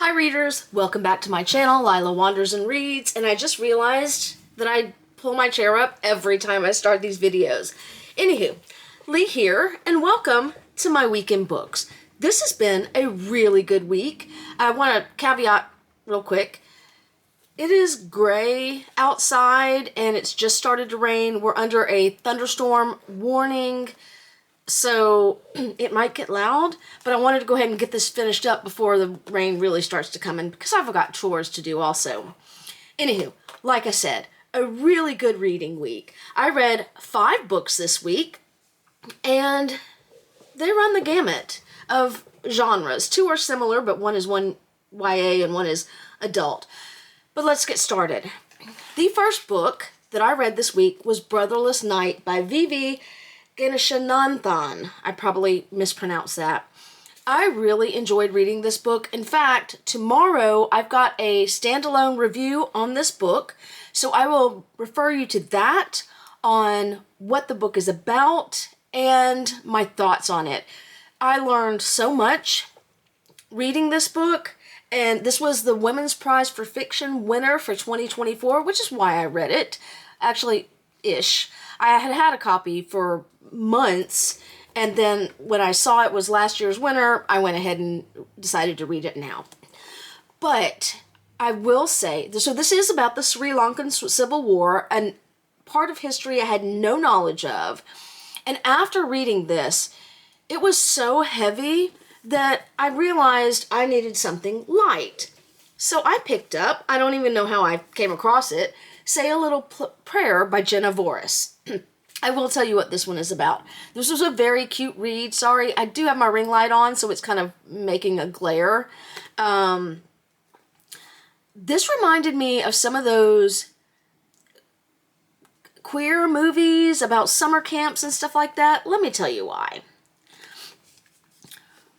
Hi readers, welcome back to my channel, Lila Wanders and Reads, and I just realized that I pull my chair up every time I start these videos. Anywho, Lee here, and welcome to my weekend books. This has been a really good week. I want to caveat real quick. It is gray outside and it's just started to rain. We're under a thunderstorm warning, so it might get loud, but I wanted to go ahead and get this finished up before the rain really starts to come in because I've got chores to do also. Anywho, like I said, a really good reading week. I read 5 books this week, and they run the gamut of genres. 2 are similar, but one is YA and one is adult. But let's get started. The first book that I read this week was Brotherless Night by Vivi Ganeshananthan. I probably mispronounced that. I really enjoyed reading this book. In fact, tomorrow I've got a standalone review on this book, so I will refer you to that on what the book is about and my thoughts on it. I learned so much reading this book, and this was the Women's Prize for Fiction winner for 2024, which is why I read it. Actually, ish. I had had a copy for months, and then when I saw it was last year's winner, I went ahead and decided to read it now. But I will say, so this is about the Sri Lankan Civil War, and part of history I had no knowledge of. And after reading this, it was so heavy that I realized I needed something light. So I picked up, I don't even know how I came across it, Say a Little Prayer by Jenna Voris. I will tell you what this one is about. This was a very cute read. Sorry, I do have my ring light on, so it's kind of making a glare. This reminded me of some of those queer movies about summer camps and stuff like that. Let me tell you why.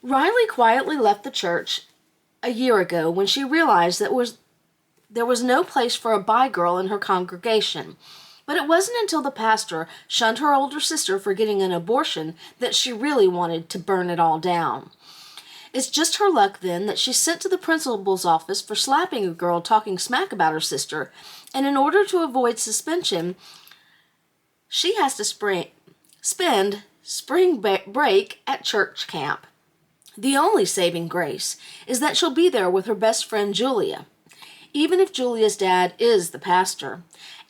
Riley quietly left the church a year ago when she realized that there was no place for a bi girl in her congregation. But it wasn't until the pastor shunned her older sister for getting an abortion that she really wanted to burn it all down. It's just her luck then that she's sent to the principal's office for slapping a girl talking smack about her sister, and in order to avoid suspension, she has to spend spring break at church camp. The only saving grace is that she'll be there with her best friend Julia, even if Julia's dad is the pastor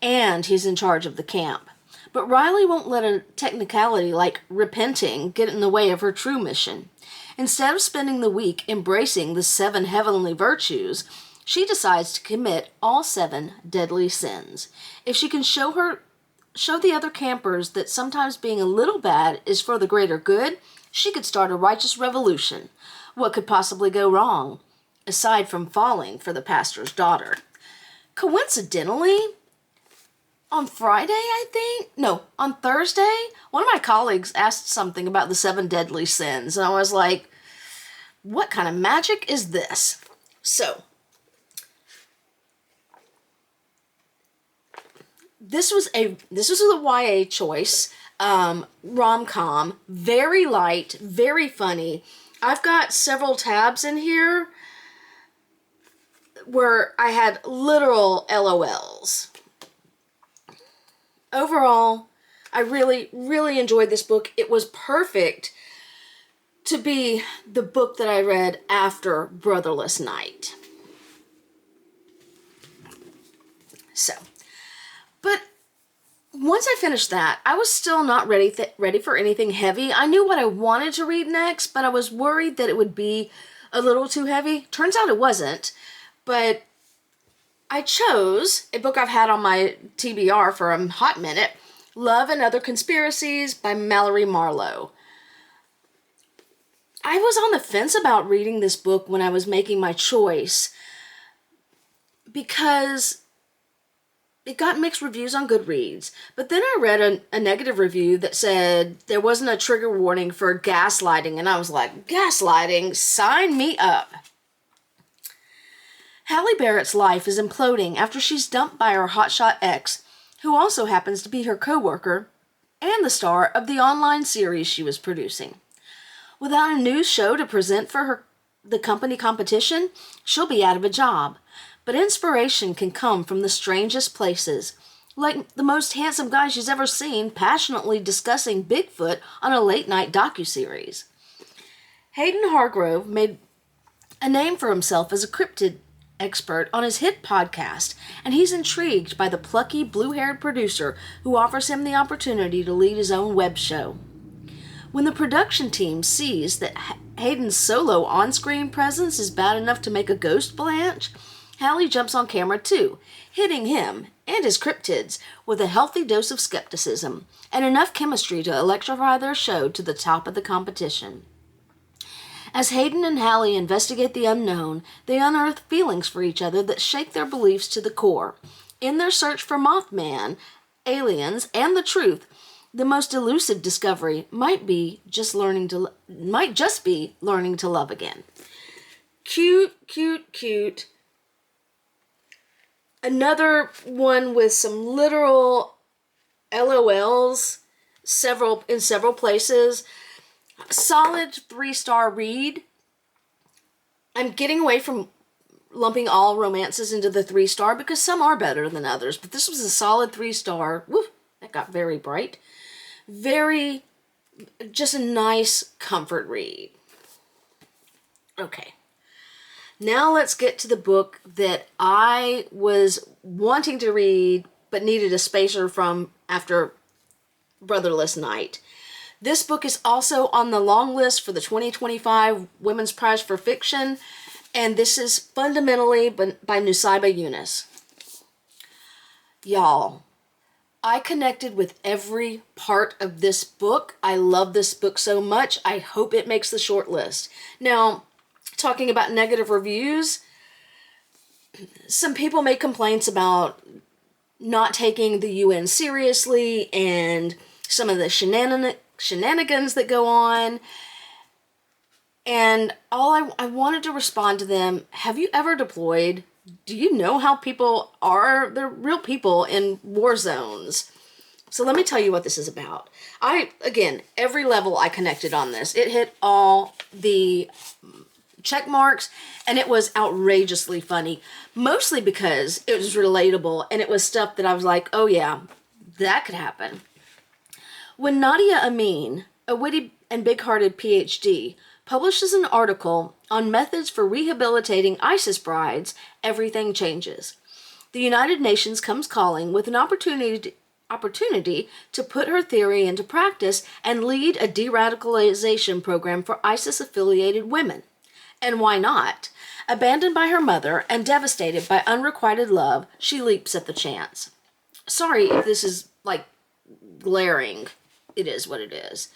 and he's in charge of the camp. But Riley won't let a technicality like repenting get in the way of her true mission. Instead of spending the week embracing the 7 heavenly virtues, she decides to commit all 7 deadly sins. If she can show the other campers that sometimes being a little bad is for the greater good, she could start a righteous revolution. What could possibly go wrong, aside from falling for the pastor's daughter? Coincidentally, on Thursday, one of my colleagues asked something about the 7 deadly sins, and I was like, what kind of magic is this? So, this was a YA choice, rom-com, very light, very funny. I've got several tabs in here where I had literal LOLs. Overall, I really, really enjoyed this book. It was perfect to be the book that I read after Brotherless Night. So, but once I finished that, I was still not ready for anything heavy. I knew what I wanted to read next, but I was worried that it would be a little too heavy. Turns out it wasn't, but I chose a book I've had on my TBR for a hot minute, Love and Other Conspiracies by Mallory Marlowe. I was on the fence about reading this book when I was making my choice because it got mixed reviews on Goodreads, but then I read a negative review that said there wasn't a trigger warning for gaslighting, and I was like, gaslighting? Sign me up. Halle Barrett's life is imploding after she's dumped by her hotshot ex, who also happens to be her co-worker and the star of the online series she was producing. Without a new show to present for the company competition, she'll be out of a job. But inspiration can come from the strangest places, like the most handsome guy she's ever seen passionately discussing Bigfoot on a late-night docuseries. Hayden Hargrove made a name for himself as a cryptid expert on his hit podcast, and he's intrigued by the plucky, blue-haired producer who offers him the opportunity to lead his own web show. When the production team sees that Hayden's solo on-screen presence is bad enough to make a ghost Blanche, Hallie jumps on camera too, hitting him and his cryptids with a healthy dose of skepticism and enough chemistry to electrify their show to the top of the competition. As Hayden and Hallie investigate the unknown, they unearth feelings for each other that shake their beliefs to the core. In their search for Mothman, aliens, and the truth, the most elusive discovery might just be learning to love again. Cute, cute, cute. Another one with some literal LOLs in several places. Solid 3-star read. I'm getting away from lumping all romances into the 3-star because some are better than others, but this was a solid 3-star. Woo, that got very bright. Just a nice comfort read. Okay. Now let's get to the book that I was wanting to read but needed a spacer from after Brotherless Night. This book is also on the long list for the 2025 Women's Prize for Fiction, and this is Fundamentally by Nusaybah Yunus. Y'all, I connected with every part of this book. I love this book so much. I hope it makes the short list. Now, talking about negative reviews, some people make complaints about not taking the UN seriously and some of the shenanigans that go on. And I wanted to respond to them. Have you ever deployed? Do you know how people are? They're real people in war zones. So let me tell you what this is about. Again, every level I connected on this. It hit all the check marks, and it was outrageously funny, mostly because it was relatable, and it was stuff that I was like, oh yeah, that could happen. When Nadia Amin, a witty and big-hearted PhD, publishes an article on methods for rehabilitating ISIS brides, everything changes. The United Nations comes calling with an opportunity to put her theory into practice and lead a de-radicalization program for ISIS-affiliated women. And why not? Abandoned by her mother and devastated by unrequited love, she leaps at the chance. Sorry if this is, glaring. It is what it is.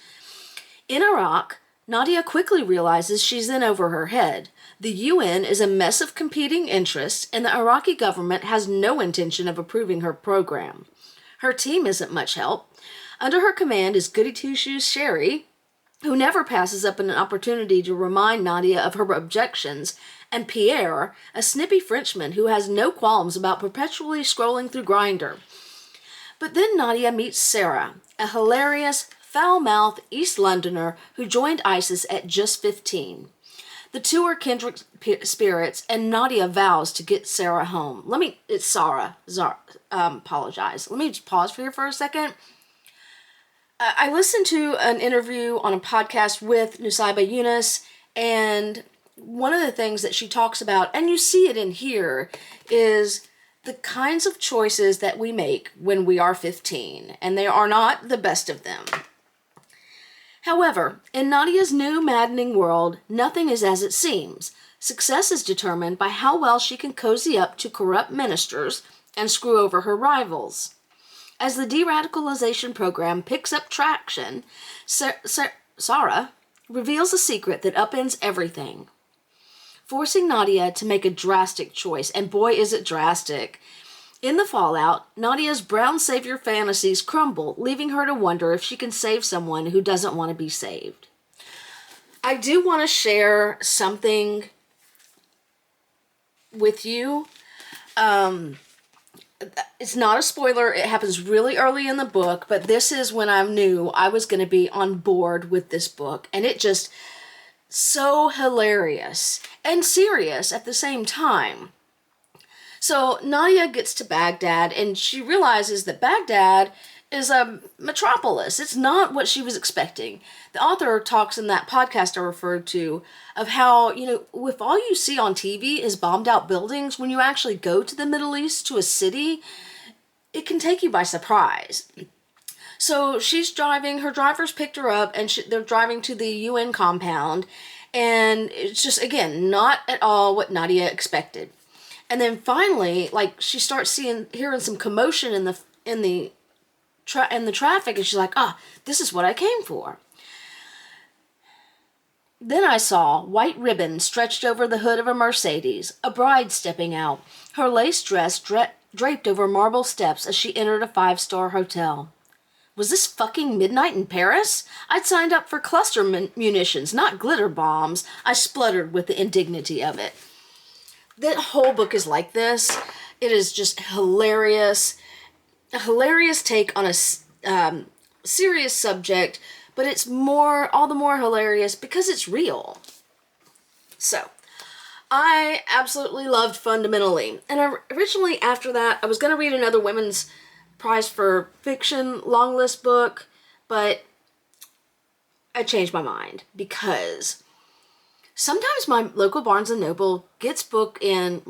In Iraq, Nadia quickly realizes she's in over her head. The UN is a mess of competing interests, and the Iraqi government has no intention of approving her program. Her team isn't much help. Under her command is Goody Two-Shoes Sherry, who never passes up an opportunity to remind Nadia of her objections, and Pierre, a snippy Frenchman who has no qualms about perpetually scrolling through Grindr. But then Nadia meets Sarah, a hilarious, foul-mouthed East Londoner who joined ISIS at just 15. The two are kindred spirits, and Nadia vows to get Sarah home. It's Sarah. Apologize. Let me just pause for you for a second. I listened to an interview on a podcast with Nusaybah Yunus, and one of the things that she talks about, and you see it in here, is the kinds of choices that we make when we are 15, and they are not the best of them. However, in Nadia's new maddening world, nothing is as it seems. Success is determined by how well she can cozy up to corrupt ministers and screw over her rivals. As the de-radicalization program picks up traction, Sarah reveals a secret that upends everything, forcing Nadia to make a drastic choice, and boy is it drastic. In the fallout, Nadia's brown savior fantasies crumble, leaving her to wonder if she can save someone who doesn't want to be saved. I do want to share something with you. It's not a spoiler. It happens really early in the book, but this is when I knew I was going to be on board with this book. And it just, so hilarious and serious at the same time. So Nadia gets to Baghdad and she realizes that Baghdad is a metropolis. It's not what she was expecting. The author talks in that podcast I referred to of how, if all you see on TV is bombed out buildings, when you actually go to the Middle East, to a city, it can take you by surprise. So she's driving, her drivers picked her up, and they're driving to the UN compound, and it's just, again, not at all what Nadia expected. And then finally, she starts hearing some commotion in the traffic, and she's like, this is what I came for. Then I saw white ribbon stretched over the hood of a Mercedes, a bride stepping out, her lace dress draped over marble steps as she entered a 5-star hotel. Was this fucking midnight in Paris? I'd signed up for cluster munitions, not glitter bombs. I spluttered with the indignity of it. That whole book is like this. It is just hilarious. A hilarious take on a serious subject, but it's all the more hilarious because it's real. So, I absolutely loved Fundamentally. And originally after that, I was going to read another Women's Prize for Fiction long list book, but I changed my mind because sometimes my local Barnes & Noble gets book in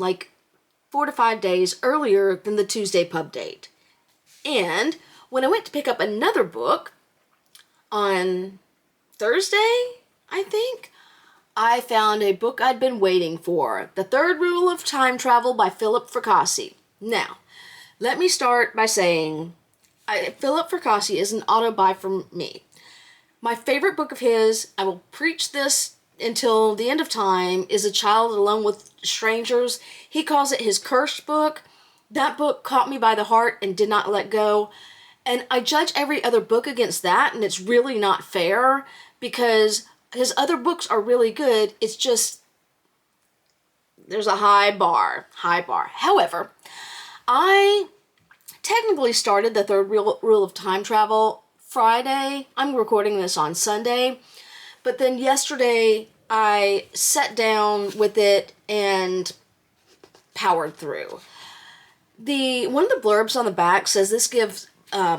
4 to 5 days earlier than the Tuesday pub date. And when I went to pick up another book on Thursday, I think, I found a book I'd been waiting for, The Third Rule of Time Travel by Philip Fracassi. Now, let me start by saying, Philip Fracassi is an auto-buy for me. My favorite book of his, I will preach this until the end of time, is A Child Alone with Strangers. He calls it his cursed book. That book caught me by the heart and did not let go. And I judge every other book against that, and it's really not fair because his other books are really good. It's just, there's a high bar. However, I technically started The Third Rule of Time Travel Friday. I'm recording this on Sunday. But then yesterday, I sat down with it and powered through. One of the blurbs on the back says this gives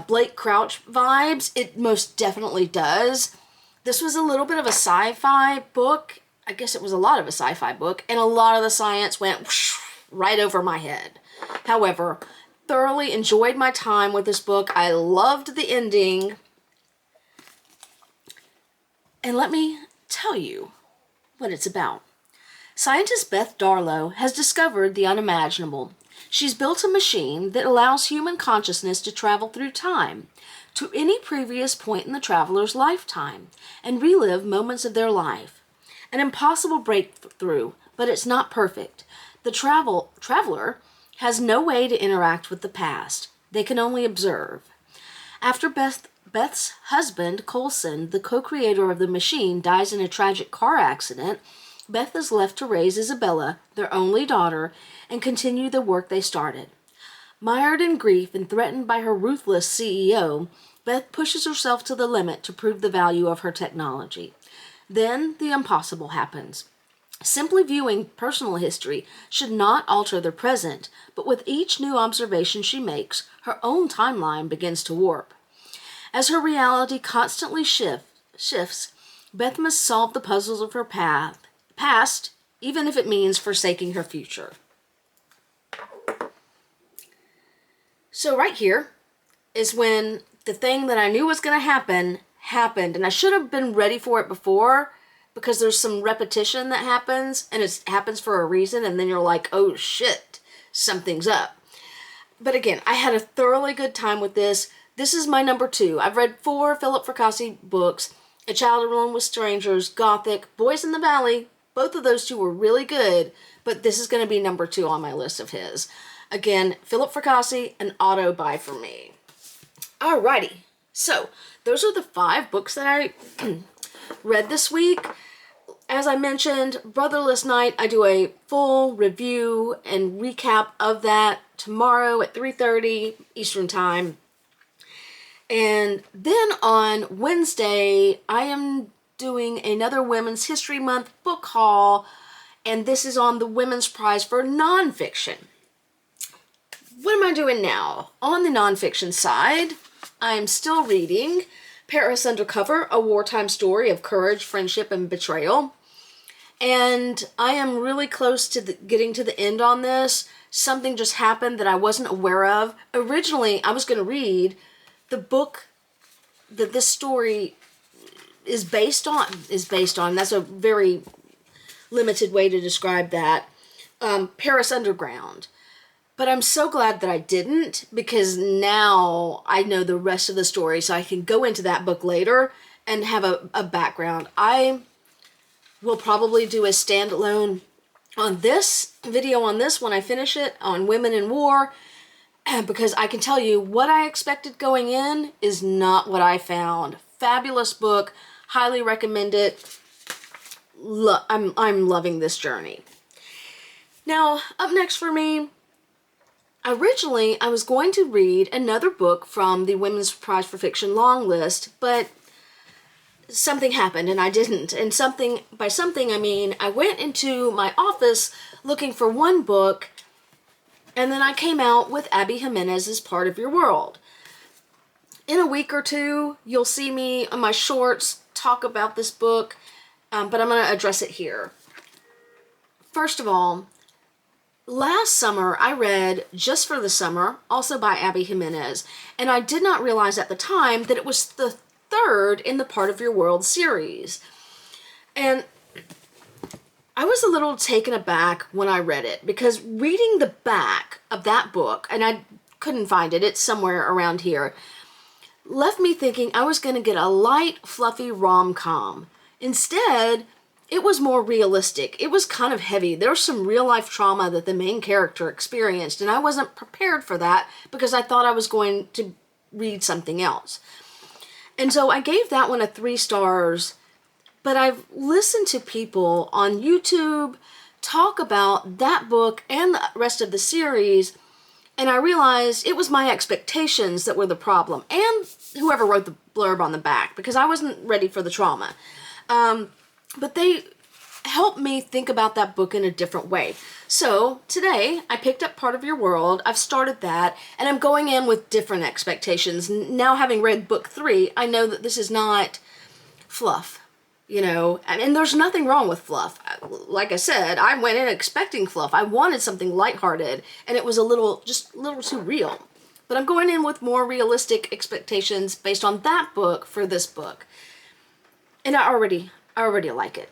Blake Crouch vibes. It most definitely does. This was a little bit of a sci-fi book. I guess it was a lot of a sci-fi book. And a lot of the science went whoosh, right over my head. However, thoroughly enjoyed my time with this book. I loved the ending. And let me tell you what it's about. Scientist Beth Darlow has discovered the unimaginable. She's built a machine that allows human consciousness to travel through time to any previous point in the traveler's lifetime and relive moments of their life. An impossible breakthrough, but it's not perfect. The traveler has no way to interact with the past. They can only observe. After Beth's husband, Coulson, the co-creator of the machine, dies in a tragic car accident, Beth is left to raise Isabella, their only daughter, and continue the work they started. Mired in grief and threatened by her ruthless CEO, Beth pushes herself to the limit to prove the value of her technology. Then the impossible happens. Simply viewing personal history should not alter the present, but with each new observation she makes, her own timeline begins to warp. As her reality constantly shifts, Beth must solve the puzzles of her past, even if it means forsaking her future. So right here is when the thing that I knew was going to happen, happened. And I should have been ready for it before because there's some repetition that happens and it happens for a reason. And then you're like, oh shit, something's up. But again, I had a thoroughly good time with this. This is my number 2. I've read 4 Philip Fracassi books. A Child Alone with Strangers, Gothic, Boys in the Valley. Both of those 2 were really good, but this is going to be number 2 on my list of his. Again, Philip Fracassi, an auto buy for me. Alrighty, so those are the 5 books that I read this week. As I mentioned, Brotherless Night, I do a full review and recap of that tomorrow at 3:30 Eastern Time. And then on Wednesday, I am doing another Women's History Month book haul, and this is on the Women's Prize for Nonfiction. What am I doing now? On the nonfiction side, I'm still reading Paris Undercover, a wartime story of courage, friendship, and betrayal. And I am really close to getting to the end on this. Something just happened that I wasn't aware of. Originally, I was going to read the book that this story is based on. That's a very limited way to describe that. Paris Underground. But I'm so glad that I didn't, because now I know the rest of the story, so I can go into that book later and have a background. I will probably do a standalone on this video on this when I finish it, on Women in War, because I can tell you what I expected going in is not what I found. Fabulous book, highly recommend it. I'm loving this journey. Now, up next for me, originally I was going to read another book from the Women's Prize for Fiction long list, but something happened and I didn't. And by something I mean I went into my office looking for one book, and then I came out with Abby Jimenez's Part of Your World. In a week or two, you'll see me on my shorts talk about this book, but I'm going to address it here. First of all, last summer I read Just for the Summer, also by Abby Jimenez, and I did not realize at the time that it was the third in the Part of Your World series. And I was a little taken aback when I read it, because reading the back of that book, and I couldn't find it, it's somewhere around here, left me thinking I was going to get a light, fluffy rom-com. Instead, it was more realistic. It was kind of heavy. There was some real-life trauma that the main character experienced, and I wasn't prepared for that because I thought I was going to read something else. And so I gave that one a 3 stars, but I've listened to people on YouTube talk about that book and the rest of the series, and I realized it was my expectations that were the problem, and whoever wrote the blurb on the back, because I wasn't ready for the trauma. But they helped me think about that book in a different way. So today I picked up Part of Your World. I've started that, and I'm going in with different expectations. Now, having read book 3, I know that this is not fluff, you know, and there's nothing wrong with fluff. Like I said, I went in expecting fluff. I wanted something lighthearted, and it was just a little too real. But I'm going in with more realistic expectations based on that book for this book. And I already like it.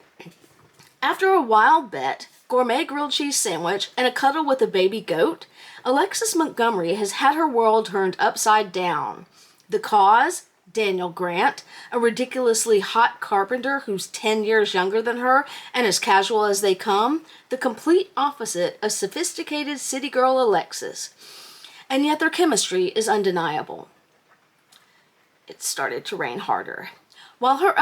After a wild bet, gourmet grilled cheese sandwich, and a cuddle with a baby goat, Alexis Montgomery has had her world turned upside down. The cause? Daniel Grant, a ridiculously hot carpenter who's 10 years younger than her and as casual as they come, the complete opposite of sophisticated city girl Alexis. And yet their chemistry is undeniable. It started to rain harder. While her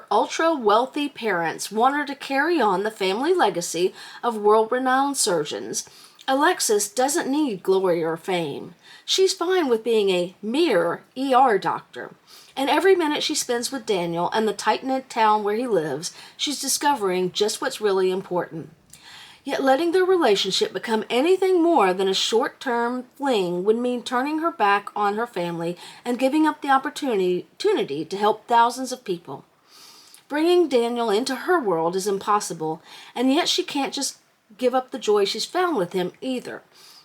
ultra-wealthy parents want her to carry on the family legacy of world-renowned surgeons, Alexis doesn't need glory or fame. She's fine with being a mere ER doctor. And every minute she spends with Daniel and the tight-knit town where he lives, she's discovering just what's really important. Yet letting their relationship become anything more than a short-term fling would mean turning her back on her family and giving up the opportunity to help thousands of people. Bringing Daniel into her world is impossible, and yet she can't just give up the joy she's found with him either.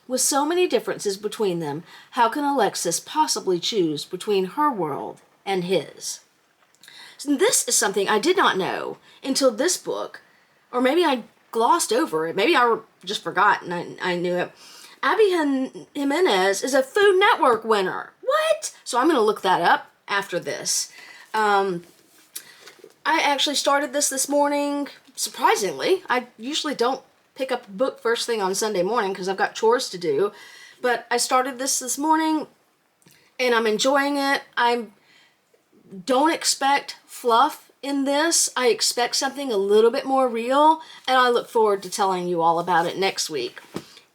With so many differences between them, how can Alexis possibly choose between her world and his? So this is something I did not know until this book, or maybe I glossed over it. Maybe I just forgot and I knew it. Abby Jimenez is a Food Network winner. What? So I'm going to look that up after this. I actually started this morning, surprisingly. I usually don't pick up a book first thing on Sunday morning because I've got chores to do. But I started this morning and I'm enjoying it. I don't expect fluff in this. I expect something a little bit more real, and I look forward to telling you all about it next week.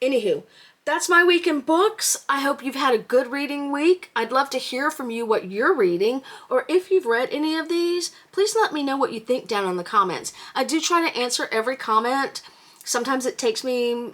Anywho, That's my week in books. I hope you've had a good reading week. I'd love to hear from you what you're reading, or if you've read any of these, please let me know what you think down in the comments. I do try to answer every comment. Sometimes it takes me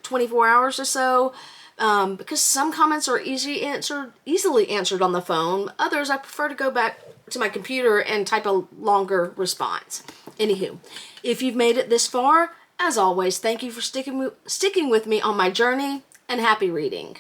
24 hours or so, because some comments are easily answered on the phone. Others, I prefer to go back to my computer and type a longer response. Anywho, if you've made it this far, as always, thank you for sticking with me on my journey, and happy reading.